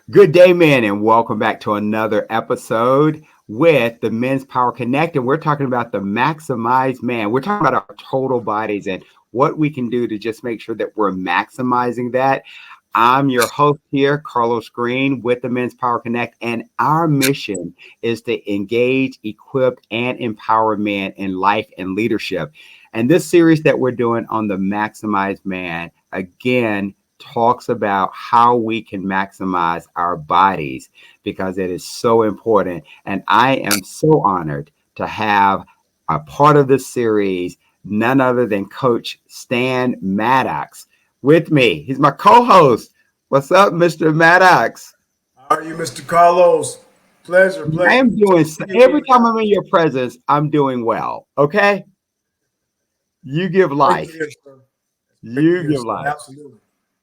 Good day, men, and welcome back to another episode with the Men's Power Connect. And we're talking about the maximized man. We're talking about our total bodies and what we can do to just make sure that we're maximizing that. I'm your host here, Carlos Green, with the Men's Power Connect. And our mission is to engage, equip, and empower men in life and leadership. And this series that we're doing on the maximized man, again, talks about how we can maximize our bodies because it is so important. And I am so honored to have a part of this series, none other than Coach Stan Maddox with me. He's my co-host. What's up, Mr. Maddox? How are you, Mr. Carlos? Pleasure. I am doing, every time I'm in your presence, I'm doing well. Okay? You give Great to life. hear, sir. Great to You hear, give sir. life. Absolutely.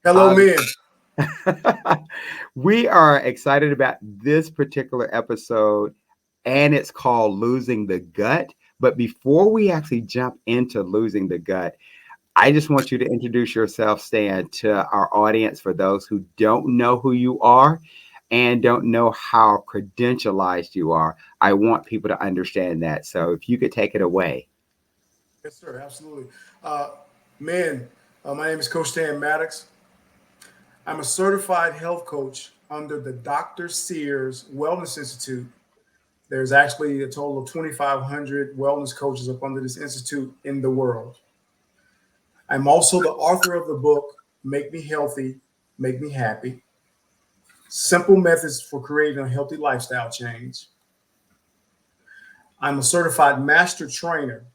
Hello, men. We are excited about this particular episode, and it's called Losing the Gut. But before we actually jump into losing the gut, I just want you to introduce yourself, Stan, to our audience for those who don't know who you are and don't know how credentialized you are. I want people to understand that. So if you could take it away. Yes, sir. Absolutely. Uh, men, my name is Coach Stan Maddox. I'm a certified health coach under the Dr. Sears Wellness Institute. There's actually a total of 2,500 wellness coaches up under this institute in the world. I'm also the author of the book, Make Me Healthy, Make Me Happy. Simple methods for creating a healthy lifestyle change. I'm a certified master trainer.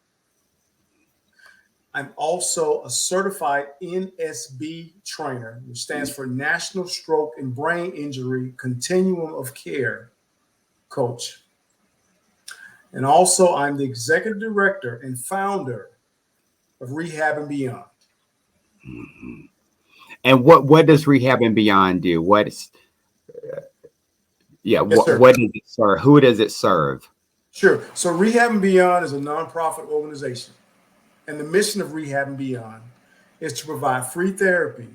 I'm also a certified NSB trainer, which stands for National Stroke and Brain Injury Continuum of Care coach. And also, I'm the executive director and founder of Rehab and Beyond. Mhm. And what does Rehab and Beyond do? What is yeah, Yes, sir. what does it serve? Who does it serve? Sure. So, Rehab and Beyond is a nonprofit organization. And the mission of Rehab and Beyond is to provide free therapy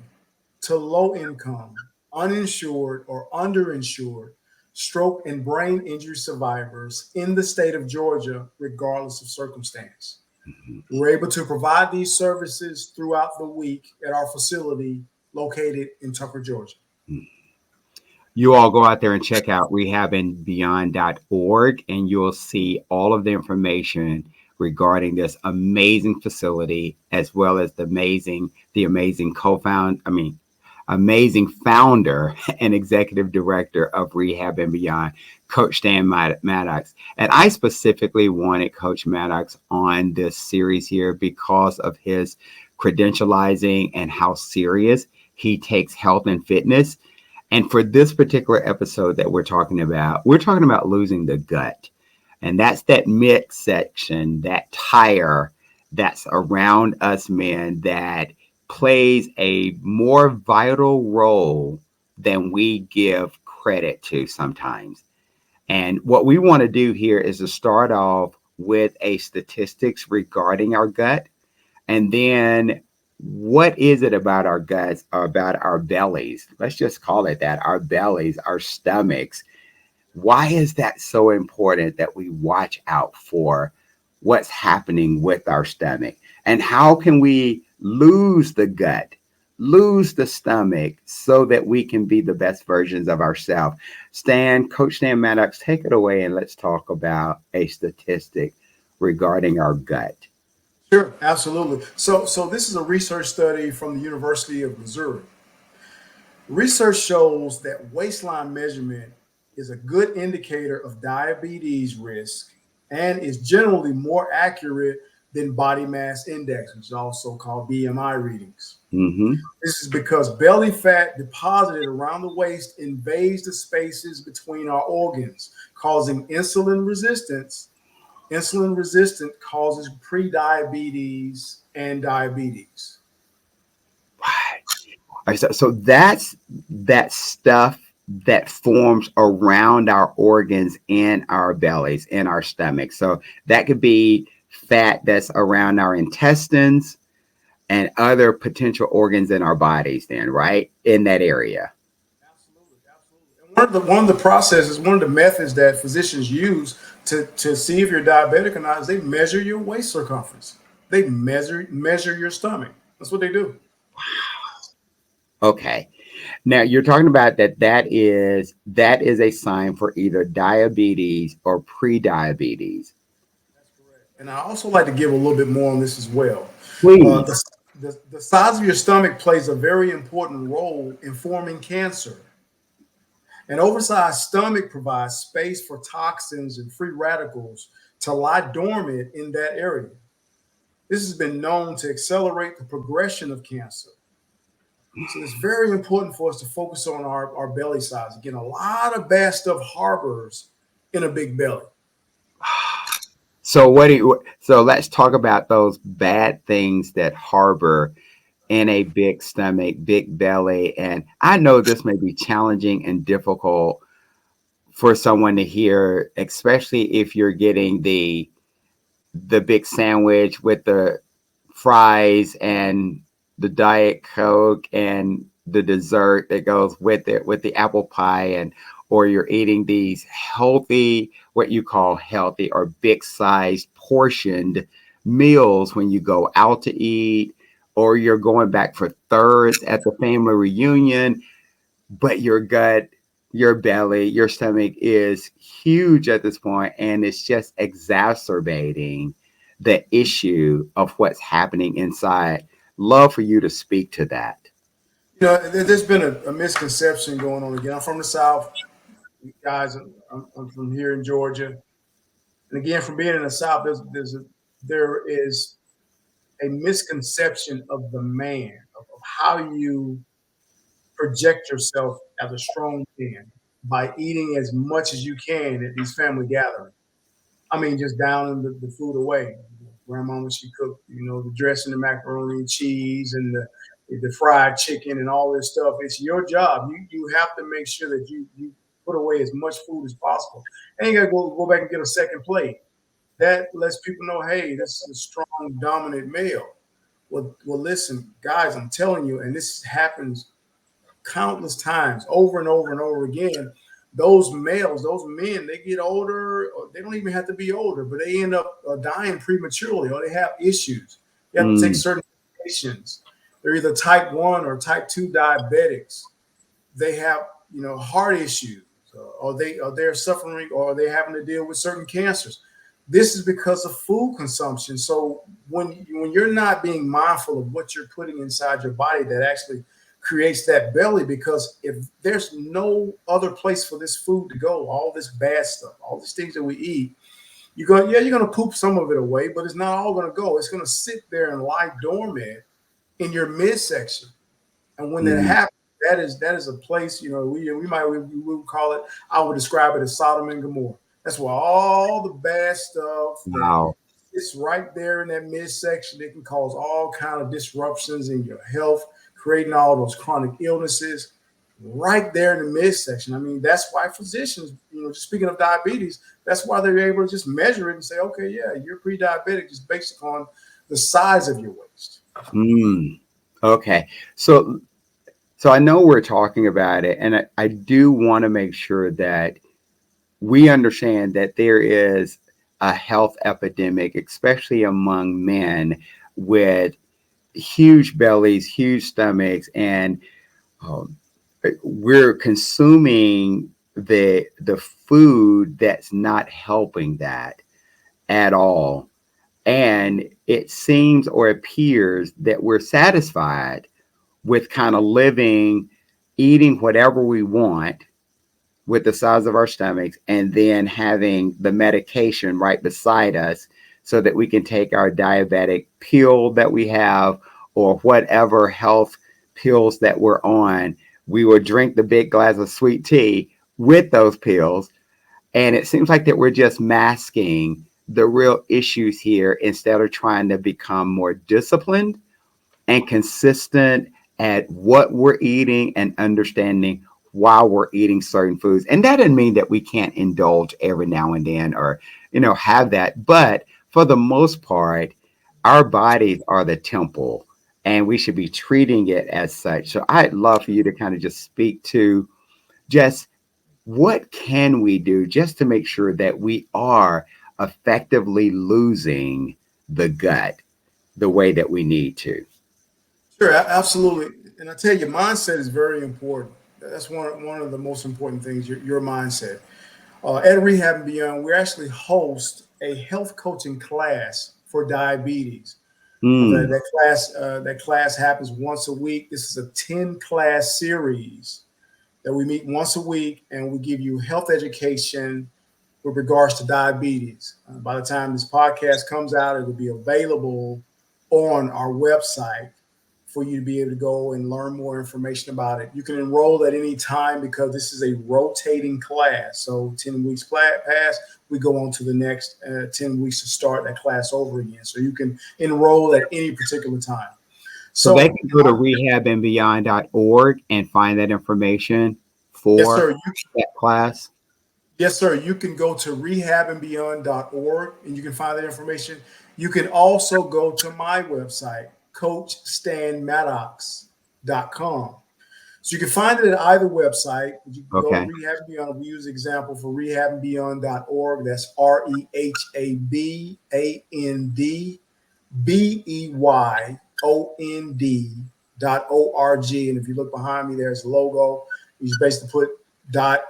to low income, uninsured, or underinsured stroke and brain injury survivors in the state of Georgia, regardless of circumstance. We're able to provide these services throughout the week at our facility located in Tucker, Georgia. You all go out there and check out rehabandbeyond.org and you'll see all of the information regarding this amazing facility as well as the amazing amazing founder and executive director of Rehab and Beyond, Coach Stan Maddox. And I specifically wanted Coach Maddox on this series here because of his credentializing and how serious he takes health and fitness. And for this particular episode that we're talking about losing the gut. And that's that midsection, that tire that's around us men that plays a more vital role than we give credit to sometimes. And what we want to do here is to start off with a statistics regarding our gut and then what is it about our guts or about our bellies? Let's just call it that, our bellies, our stomachs. Why is that so important that we watch out for what's happening with our stomach? And how can we lose the gut, lose the stomach so that we can be the best versions of ourselves? Coach Stan Maddox, take it away and let's talk about a statistic regarding our gut. Sure, absolutely. So this is a research study from the University of Missouri. Research shows that waistline measurement is a good indicator of diabetes risk and is generally more accurate than body mass index, which is also called BMI readings. Hmm. This is because belly fat deposited around the waist invades the spaces between our organs, causing insulin resistance. Insulin resistant causes prediabetes and diabetes. Right. All right, so that's that stuff that forms around our organs in our bellies, in our stomach. So that could be fat that's around our intestines and other potential organs in our bodies, then, right? In that area. Absolutely, absolutely. One of the processes, one of the methods that physicians use to see if you're diabetic or not is they measure your waist circumference. They measure your stomach. That's what they do. Okay. Now you're talking about that is a sign for either diabetes or pre-diabetes. That's correct. And I also like to give a little bit more on this as well. Uh, Please. the, the size of your stomach plays a very important role in forming cancer. An oversized stomach provides space for toxins and free radicals to lie dormant in that area. This has been known to accelerate the progression of cancer. So it's very important for us to focus on our belly size. Again, a lot of bad stuff harbors in a big belly. So let's talk about those bad things that harbor in a big stomach, big belly. And I know this may be challenging and difficult for someone to hear, especially if you're getting the big sandwich with the fries and the diet coke and the dessert that goes with it, with the apple pie, and or you're eating these healthy, what you call healthy or big sized portioned meals when you go out to eat, or you're going back for thirds at the family reunion, but your gut, your belly, your stomach is huge at this point, and it's just exacerbating the issue of what's happening inside. Love for you to speak to that. There's been a misconception going on again. I'm from the South, guys. I'm from here in Georgia, and again, from being in the South, there is a misconception of the man, of how you project yourself as a strong man by eating as much as you can at these family gatherings. I mean, just downing the food away. Grandma, when she cooked, the dressing, the macaroni and cheese, and the fried chicken, and all this stuff. It's your job. You have to make sure that you put away as much food as possible. And you got to go back and get a second plate. That lets people know, hey, this is a strong, dominant male. Well, listen, guys, I'm telling you, and this happens countless times, over and over and over again. Those males, those men, they get older, or they don't even have to be older, but they end up dying prematurely, or they have issues. They have to take Mm, certain medications. They're either type 1 or type 2 diabetics. They have, heart issues, or they're suffering, or they're having to deal with certain cancers. This is because of food consumption. So when you're not being mindful of what you're putting inside your body, that actually creates that belly, because if there's no other place for this food to go, all this bad stuff, all these things that we eat, you're gonna poop some of it away, but it's not all gonna go. It's gonna sit there and lie dormant in your midsection. And when that mm, happens, that is a place, we would call it, I would describe it as Sodom and Gomorrah. That's where all the bad stuff that wow. it's right there in that midsection. It can cause all kind of disruptions in your health, creating all those chronic illnesses right there in the midsection. I mean, that's why physicians, just speaking of diabetes, that's why they're able to just measure it and say, okay, yeah, you're pre-diabetic just based upon the size of your waist. Mm, okay. So I know we're talking about it, and I do want to make sure that we understand that there is a health epidemic, especially among men with huge bellies, huge stomachs, and um, we're consuming the food that's not helping that at all. And it seems or appears that we're satisfied with kind of living, eating whatever we want with the size of our stomachs, and then having the medication right beside us so that we can take our diabetic pill that we have, or whatever health pills that we're on. We will drink the big glass of sweet tea with those pills. And it seems like that we're just masking the real issues here instead of trying to become more disciplined and consistent at what we're eating and understanding why we're eating certain foods. And that doesn't mean that we can't indulge every now and then, or, have that. But for the most part, our bodies are the temple, and we should be treating it as such. So I'd love for you to kind of just speak to just what can we do just to make sure that we are effectively losing the gut the way that we need to? Sure, absolutely. And I tell you, mindset is very important. That's one of the most important things. Your mindset. At Rehab and Beyond, we actually host a health coaching class for diabetes. Mm, That class happens once a week. This is a 10 class series that we meet once a week, and we give you health education with regards to diabetes. By the time this podcast comes out, it will be available on our website for you to be able to go and learn more information about it. You can enroll at any time because this is a rotating class. So 10 weeks pass, we go on to the next 10 weeks to start that class over again. So you can enroll at any particular time. so they can go to rehabandbeyond.org and find that information Yes, for sir. that class. Yes, sir. You can go to rehabandbeyond.org and you can find that information. You can also go to my website, coachstanmaddox.com. So you can find it at either website. You can go to Okay. Rehab and Beyond. We use the example for rehabandbeyond.org. That's rehabandbeyond.org. And if you look behind me, there's a logo. You just basically put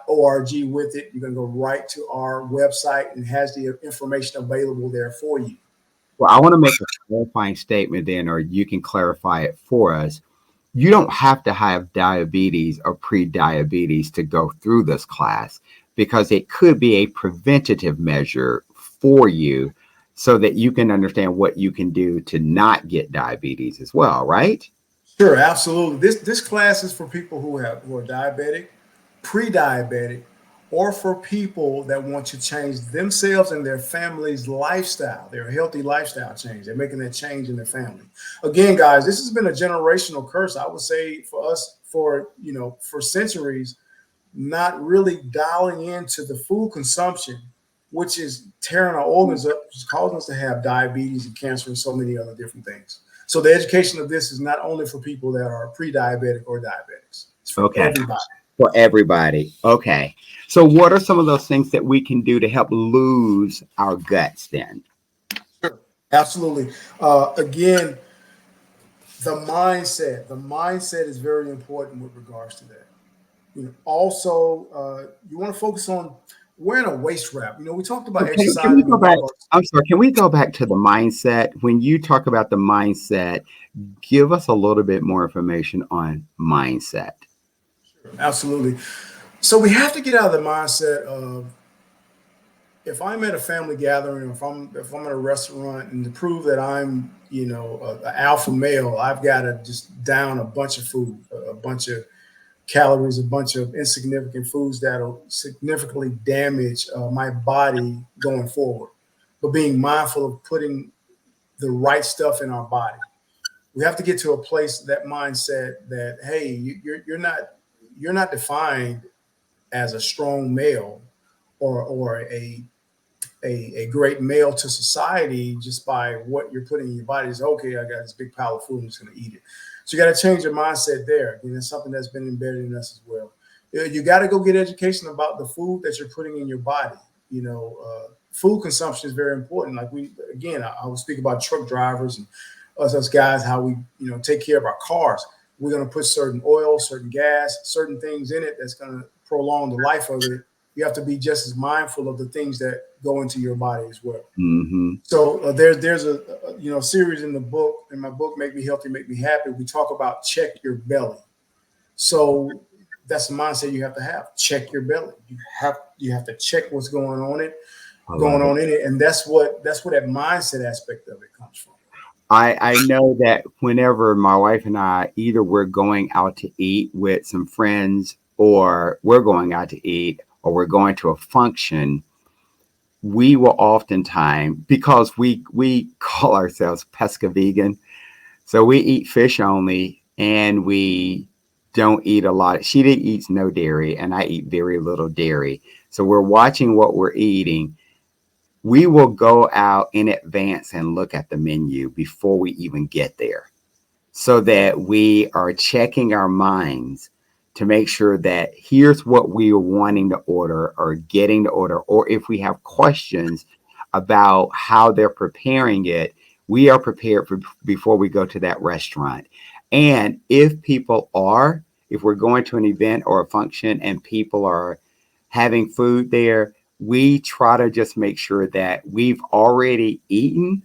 .org with it. You're going to go right to our website and it has the information available there for you. Well, I want to make a clarifying statement then, or you can clarify it for us. You don't have to have diabetes or pre-diabetes to go through this class because it could be a preventative measure for you so that you can understand what you can do to not get diabetes as well, right? Sure, absolutely. This class is for people who are diabetic, pre-diabetic, or for people that want to change themselves and their family's lifestyle, their healthy lifestyle change. They're making that change in their family. Again, guys, this has been a generational curse. I would say for us, for centuries, not really dialing into the food consumption, which is tearing our organs up, which is causing us to have diabetes and cancer and so many other different things. So the education of this is not only for people that are pre-diabetic or diabetics. It's for everybody. For everybody. Okay. So what are some of those things that we can do to help lose our guts then? Sure. Absolutely. Again, the mindset is very important with regards to that. Also, you want to focus on wearing a waist wrap. We talked about exercise. Can we go back? I'm sorry. Can we go back to the mindset? When you talk about the mindset, give us a little bit more information on mindset. Sure, absolutely. So we have to get out of the mindset of if I'm at a family gathering, if I'm at a restaurant, and to prove that I'm an alpha male, I've got to just down a bunch of food, a bunch of calories, a bunch of insignificant foods that'll significantly damage my body going forward. But being mindful of putting the right stuff in our body, we have to get to a place, that mindset that, hey, you're not defined as a strong male or a great male to society just by what you're putting in your body. Is okay, I got this big pile of food, I'm just going to eat it. So you got to change your mindset there. It's something that's been embedded in us as well. You got to go get education about the food that you're putting in your body. Food consumption is very important. Like I will speak about truck drivers and us guys, how we take care of our cars. We're going to put certain oil, certain gas, certain things in it that's going to prolong the life of it. You have to be just as mindful of the things that go into your body as well. Mm-hmm. So there's a series in my book, Make Me Healthy, Make Me Happy. We talk about check your belly. So that's the mindset you have to have. Check your belly. You have to check what's going on in it, and that's what that mindset aspect of it comes from. I know that whenever my wife and I, either we're going out to eat with some friends, or we're going out to eat, or we're going to a function, we will oftentimes, because we call ourselves pesca vegan, so we eat fish only, and we don't eat a lot. She eats no dairy, and I eat very little dairy. So we're watching what we're eating. We will go out in advance and look at the menu before we even get there, so that we are checking our minds to make sure that here's what we are wanting to order or getting to order, or if we have questions about how they're preparing it, we are prepared for before we go to that restaurant. And if we're going to an event or a function and people are having food there, we try to just make sure that we've already eaten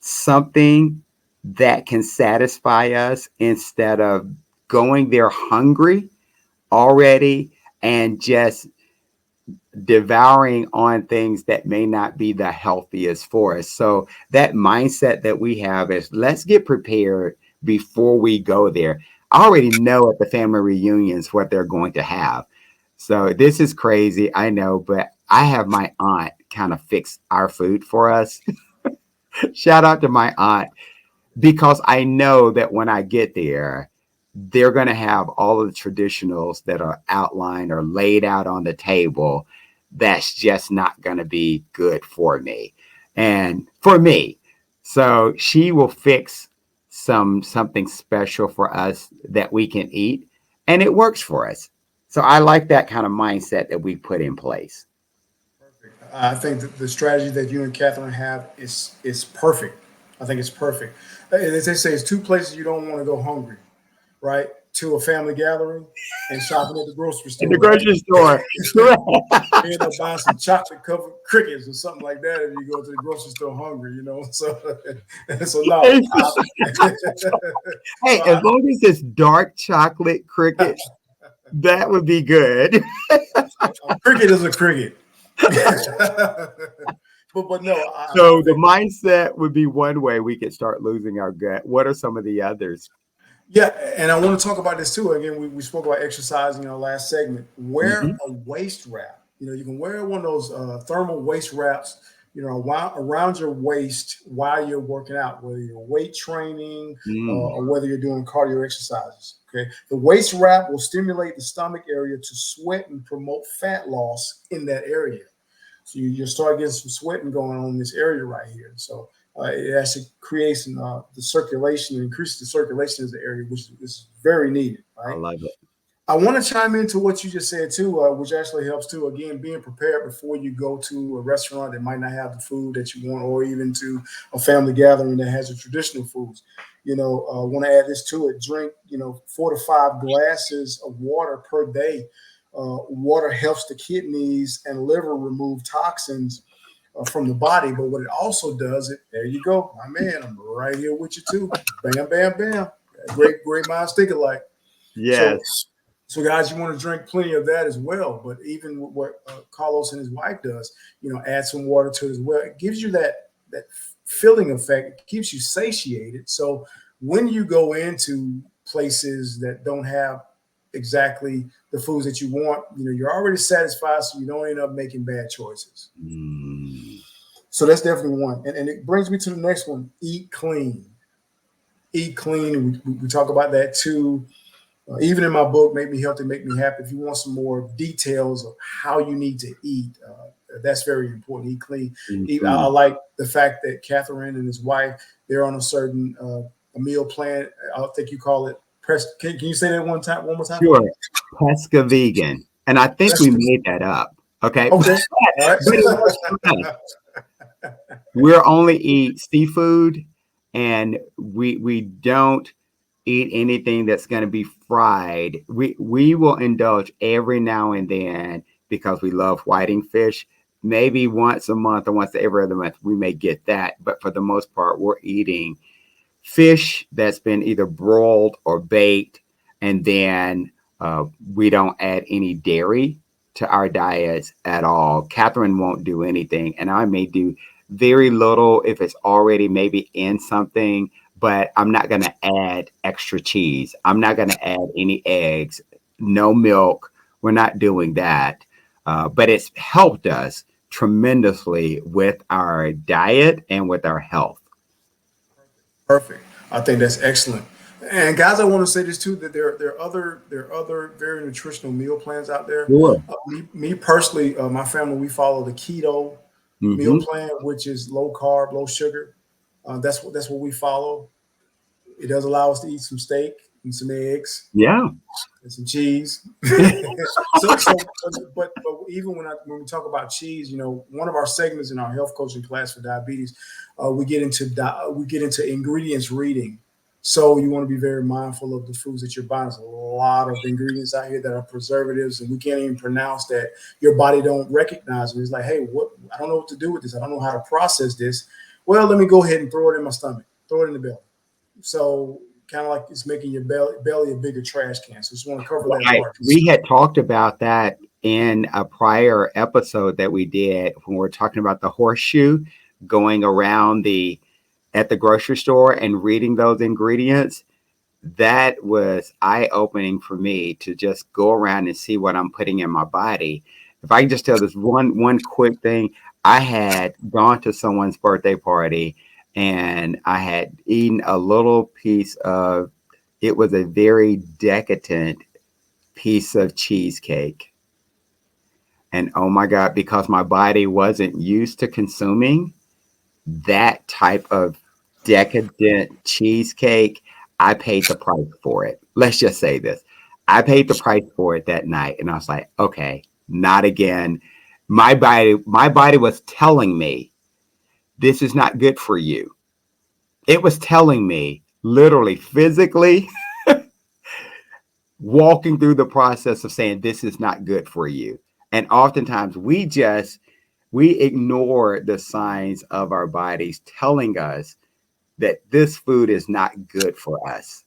something that can satisfy us instead of going there hungry already and just devouring on things that may not be the healthiest for us. So that mindset that we have is let's get prepared before we go there. I already know at the family reunions what they're going to have. So this is crazy, I know, but I have my aunt kind of fix our food for us. Shout out to my aunt, because I know that when I get there, they're going to have all of the traditionals that are outlined or laid out on the table. That's just not going to be good for me and for me. So she will fix something special for us that we can eat, and it works for us. So I like that kind of mindset that we put in place. I think that the strategy that you and Catherine have is perfect. I think it's perfect. As they say, it's two places you don't want to go hungry, right? To a family gathering and shopping at the grocery In store, the right? grocery store. You end up buying some chocolate covered crickets or something like that if you go to the grocery store hungry, you know. So, so no. Hey, So as long as it's dark chocolate cricket, that would be good. a cricket is a cricket. But no, I So the think mindset would be one way we could start losing our gut. What are some of the others? yeah, and I want to talk about this too. Again, we spoke about exercising in our last segment. Wear Mhm. a waist wrap. You know, you can wear one of those thermal waist wraps, you know, around your waist while you're working out, whether you're weight training Mm, or whether you're doing cardio exercises. Okay. The waist wrap will stimulate the stomach area to sweat and promote fat loss in that area. So you start getting some sweating going on in this area right here. So it actually creates the circulation, increases the circulation in the area, which is very needed, I right? love it. I want to chime into what you just said too, which actually helps too. Again, being prepared before you go to a restaurant that might not have the food that you want, or even to a family gathering that has the traditional foods. You know, want to add this to it. Drink, 4 to 5 glasses of water per day. Water helps the kidneys and liver remove toxins from the body. But what it also does, there you go, my man. I'm right here with you too. Bam, bam, bam. Great minds think alike. So, Yes. so guys, you want to drink plenty of that as well. But even what Carlos and his wife does, add some water to it as well. It gives you that filling effect. It keeps you satiated. So when you go into places that don't have exactly the foods that you want, you're already satisfied, so you don't end up making bad choices. Mm, So that's definitely one. And it brings me to the next one: eat clean. Eat clean. We talk about that too. Even in my book, Make Me Healthy, Make Me Happy, if you want some more details of how you need to eat, that's very important. Eat clean. I mhm. like the fact that Catherine and his wife, they're on a certain a meal plan. I think you call it press. Can you say that one more time for me? Sure. Pesca vegan. And I think we made that up. Okay. Okay. All right. But it works for us. We'll only eat seafood, and we don't eat anything that's going to be fried. We will indulge every now and then because we love whiting fish. Maybe once a month or once every other month we may get that, but for the most part we're eating fish that's been either broiled or baked, and then we don't add any dairy to our diets at all. Catherine won't do anything, and I may do very little if it's already maybe in something, but I'm not going to add extra cheese. I'm not going to add any eggs, no milk. We're not doing that. But it's helped us tremendously with our diet and with our health. Perfect. I think that's excellent. And guys, I want to say this too, that there are other very nutritional meal plans out there. Sure. Me personally, my family, we follow the keto meal Hmm. plan, which is low carb, low sugar. That's what we follow. It does allow us to eat some steak, and some eggs Yeah. and some cheese. But even when we talk about cheese, one of our segments in our health coaching class for diabetes, we get into ingredients reading. So you want to be very mindful of the foods that you're buying. There's a lot of ingredients out here that are preservatives, and we can't even pronounce that. Your body don't recognize them. It's like, hey, what? I don't know what to do with this. I don't know how to process this. Well, let me go ahead and throw it in my stomach, throw it in the belly. So kind of like it's making your belly a bigger trash can. So just want to cover that Right. part. We had talked about that in a prior episode that we did when we were talking about the horseshoe going around at the grocery store and reading those ingredients. That was eye-opening for me to just go around and see what I'm putting in my body. If I can just tell this one quick thing, I had gone to someone's birthday party and I had eaten a little piece of, it was a very decadent piece of cheesecake. And oh my God, because my body wasn't used to consuming that type of decadent cheesecake, I paid the price for it. Let's just say this. I paid the price for it that night. And I was like, okay, not again. My body was telling me this is not good for you. It was telling me literally physically walking through the process of saying this is not good for you. And oftentimes we ignore the signs of our bodies telling us that this food is not good for us.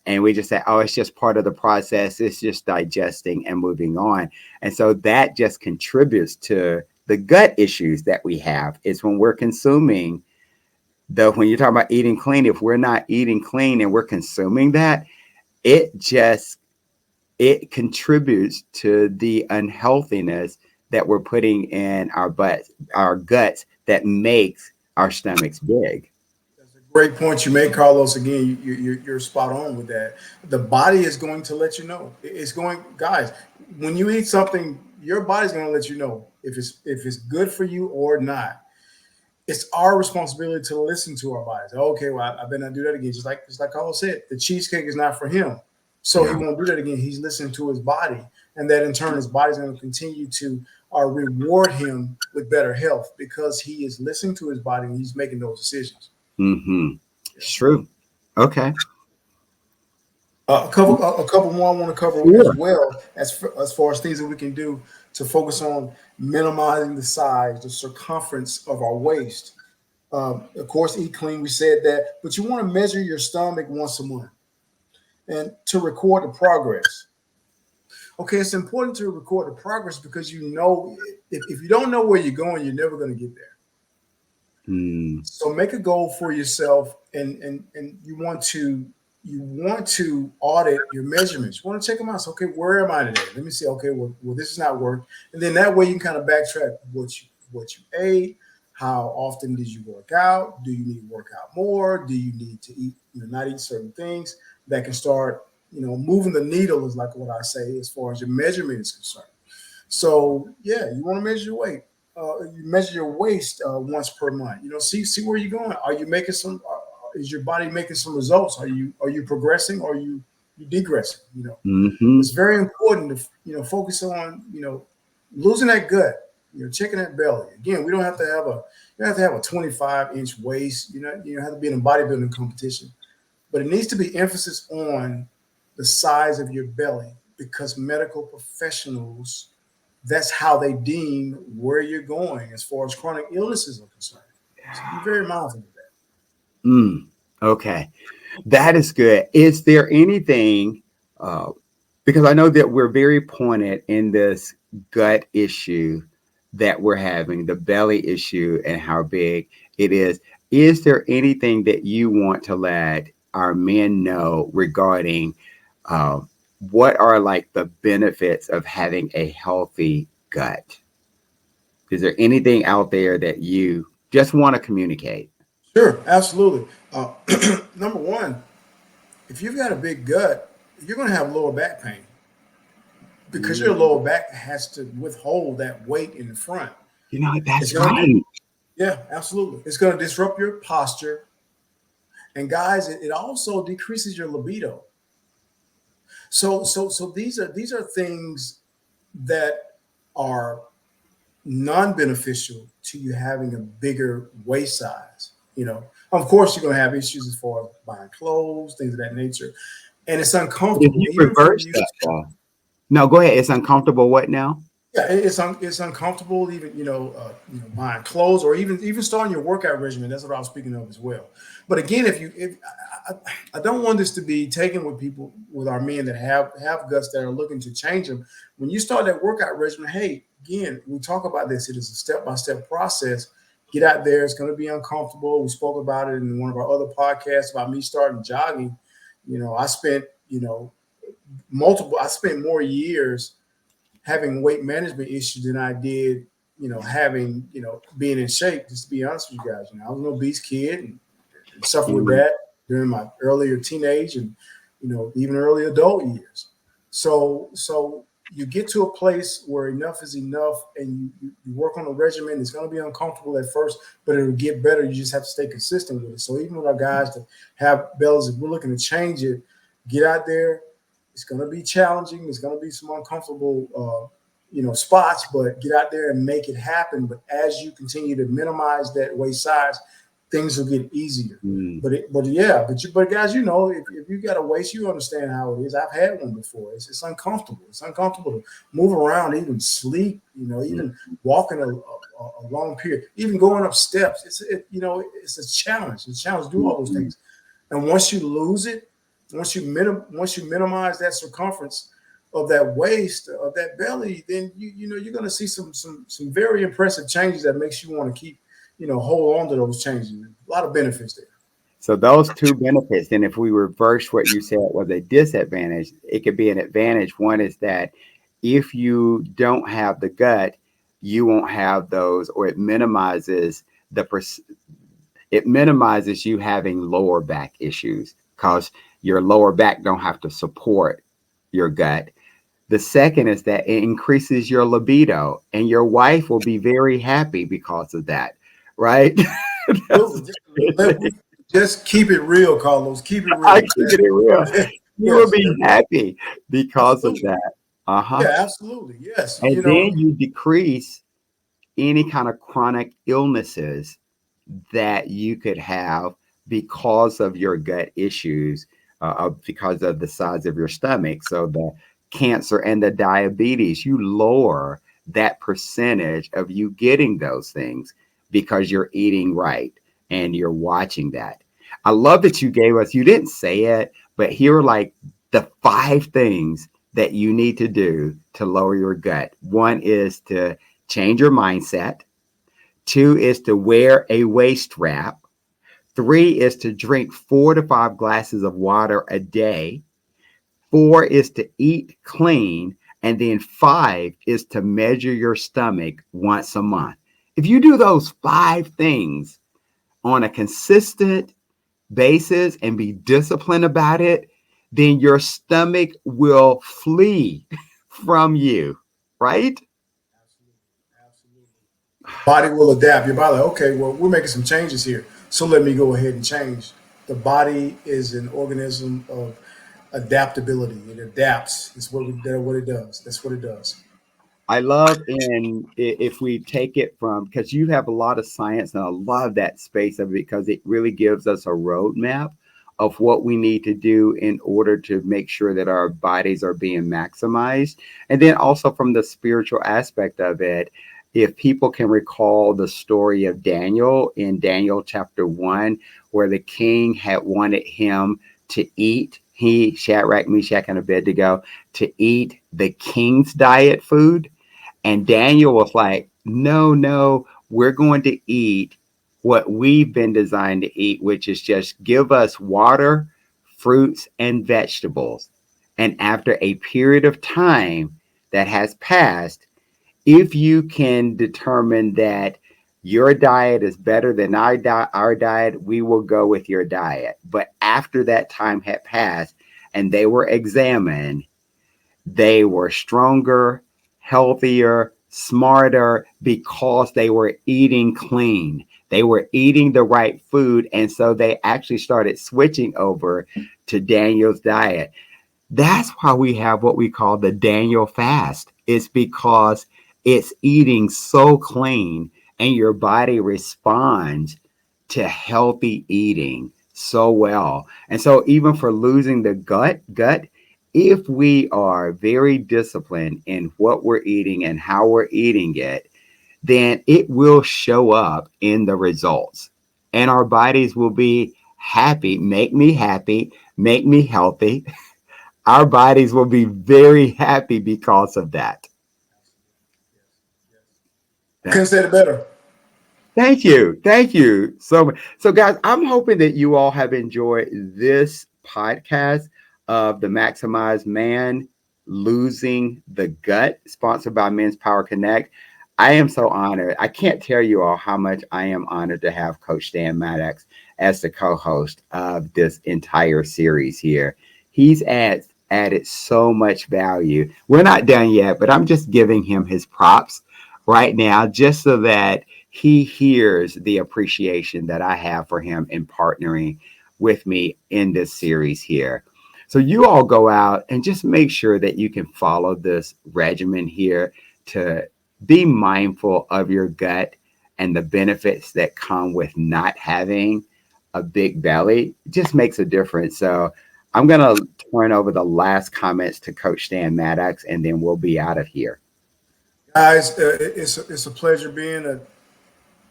And we just say, oh, it's just part of the process. It's just digesting and moving on. And so that just contributes to the gut issues that we have. Is when we're consuming when you're talking about eating clean, if we're not eating clean and we're consuming that, it contributes to the unhealthiness that we're putting in our guts that makes our stomachs big. That's a great point you make, Carlos. Again, you're spot on with that. The body is going to let you know. It's going, guys. When you eat something, your body's going to let you know if it's good for you or not. It's our responsibility to listen to our bodies. Okay, well, I better not do that again. Just like Carlos said, the cheesecake is not for him, so he won't do that again. He's listening to his body, and that in turn, his body's going to continue to reward him with better health because he is listening to his body and he's making those decisions. Mm-hmm. It's true. Okay. A couple more I want to cover as well as far as things that we can do to focus on minimizing the size, the circumference of our waist. Of course, eat clean. We said that, but you want to measure your stomach once a month and to record the progress. Okay, it's important to record the progress because if you don't know where you're going, you're never going to get there. So make a goal for yourself, and you want to audit your measurements. You want to check them out. So, okay, where am I today? Let me see. Okay, well, this is not work, and then that way you can kind of backtrack what you ate. How often did you work out? Do you need to work out more? Do you need to eat, not eat certain things that can start, moving the needle is like what I say as far as your measurement is concerned. So yeah, you want to measure your weight. You measure your waist once per month. See where you're going. Are you making some? Is your body making some results? Are you progressing or are you degressing? It's very important to focus on losing that gut. Checking that belly. Again, we don't have to have a 25-inch waist. You don't have to be in a bodybuilding competition, but it needs to be emphasis on the size of your belly because medical professionals, that's how they deem where you're going as far as chronic illnesses are concerned. So be very mindful of that. Okay. That is good. Is there anything, because I know that we're very pointed in this gut issue that we're having, the belly issue and how big it is. Is there anything that you want to let our men know regarding what are like the benefits of having a healthy gut? Is there anything out there that you just want to communicate? Sure, absolutely. Number one, if you've got a big gut, you're going to have lower back pain because your lower back has to withhold that weight in the front. That's right. Yeah, absolutely. It's going to disrupt your posture. And guys, it also decreases your libido. So these are things that are non-beneficial to you having a bigger waist size. You know, of course, you're going to have issues as far as buying clothes, things of that nature, and it's But if uncomfortable you even for reverse you. that, though, no, go ahead. It's uncomfortable. What now? Yeah, it's uncomfortable even buying clothes or even starting your workout regimen. That's what I was speaking of as well. But again, if I don't want this to be taken with people with our men that have guts that are looking to change them. When you start that workout regimen, hey, again, we talk about this. It is a step by step process. Get out there. It's going to be uncomfortable. We spoke about it in one of our other podcasts about me starting jogging. I spent multiple. I spent more years having weight management issues than I did, having, being in shape. Just to be honest with you guys, I was an obese kid and suffered with Mm, that during my earlier teenage and, even early adult years. So you get to a place where enough is enough and you work on a regimen. It's going to be uncomfortable at first, but it'll get better. You just have to stay consistent with it. So even with our guys that have bellies, if we're looking to change it, get out there. It's going to be challenging. There's going to be some uncomfortable, spots, but get out there and make it happen. But as you continue to minimize that waist size, things will get easier. mm. But guys, if you got a waist, you understand how it is. I've had one before. It's uncomfortable. It's uncomfortable to move around, even sleep. Even walking a long period, even going up steps. It's a challenge. It's a challenge to do all those things. And once you lose it, once you minimize that circumference of that waist of that belly, then you're going to see some very impressive changes that makes you want to keep hold on to those changes. A lot of benefits there. So those two benefits, and if we reverse what you said was a disadvantage, it could be an advantage. One is that if you don't have the gut, you won't have those, or the it minimizes you having lower back issues because your lower back don't have to support your gut. The second is that it increases your libido, and your wife will be very happy because of that, right? Absolutely. Just keep it real, Carlos. Keep it I real. keep it real. You will Yes. be happy because of Absolutely. that. Uh-huh. Yeah, absolutely. Yes. And then you decrease any kind of chronic illnesses that you could have because of your gut issues, because of the size of your stomach. So the cancer and the diabetes, you lower that percentage of you getting those things because you're eating right and you're watching that. I love that you didn't say it, but here are like the 5 things that you need to do to lower your gut. One is to change your mindset. 2 is to wear a waist wrap. 3 is to drink 4 to 5 glasses of water a day. 4 is to eat clean. And then 5 is to measure your stomach once a month. If you do those 5 things on a consistent basis and be disciplined about it, then your stomach will flee from you, right? Absolutely. Body will adapt. Your body, okay, well, we're making some changes here. So let me go ahead and change. The body is an organism of adaptability. It adapts. What it does. That's what it does. I love if we take it from, because you have a lot of science and I love that space of it because it really gives us a roadmap of what we need to do in order to make sure that our bodies are being maximized. And then also from the spiritual aspect of it, if people can recall the story of Daniel in Daniel chapter 1, where the king had wanted him to eat, Shadrach, Meshach, and Abednego, to eat the king's diet food. And Daniel was like, no, no, we're going to eat what we've been designed to eat, which is just give us water, fruits, and vegetables. And after a period of time that has passed, if you can determine that your diet is better than our diet, we will go with your diet. But after that time had passed and they were examined, they were stronger, healthier, smarter because they were eating clean. They were eating the right food. And so they actually started switching over to Daniel's diet. That's why we have what we call the Daniel fast. It's because it's eating so clean and your body responds to healthy eating so well. And so even for losing the gut, if we are very disciplined in what we're eating and how we're eating it, then it will show up in the results. And our bodies will be happy, make me healthy. Our bodies will be very happy because of that. Couldn't say it better. Thank you. Thank you so much. So, guys, I'm hoping that you all have enjoyed this podcast of the Maximize Man Losing the Gut, sponsored by Men's Power Connect. I am so honored. I can't tell you all how much I am honored to have Coach Dan Maddox as the co-host of this entire series here. He's added so much value. We're not done yet, but I'm just giving him his props right now just so that he hears the appreciation that I have for him in partnering with me in this series here. So you all go out and just make sure that you can follow this regimen here to be mindful of your gut and the benefits that come with not having a big belly. It just makes a difference. So I'm going to turn over the last comments to Coach Dan Maddox, and then we'll be out of here. Guys, it's a pleasure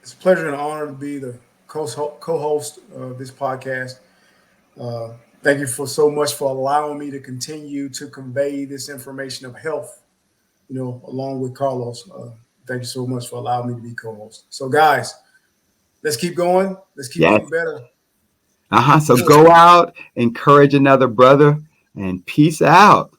it's a pleasure and an honor to be the co-host of this podcast. Thank you so much for allowing me to continue to convey this information of health, along with Carlos. Thank you so much for allowing me to be co-host. So, guys, let's keep going. Let's keep getting better. So go out, encourage another brother, and peace out.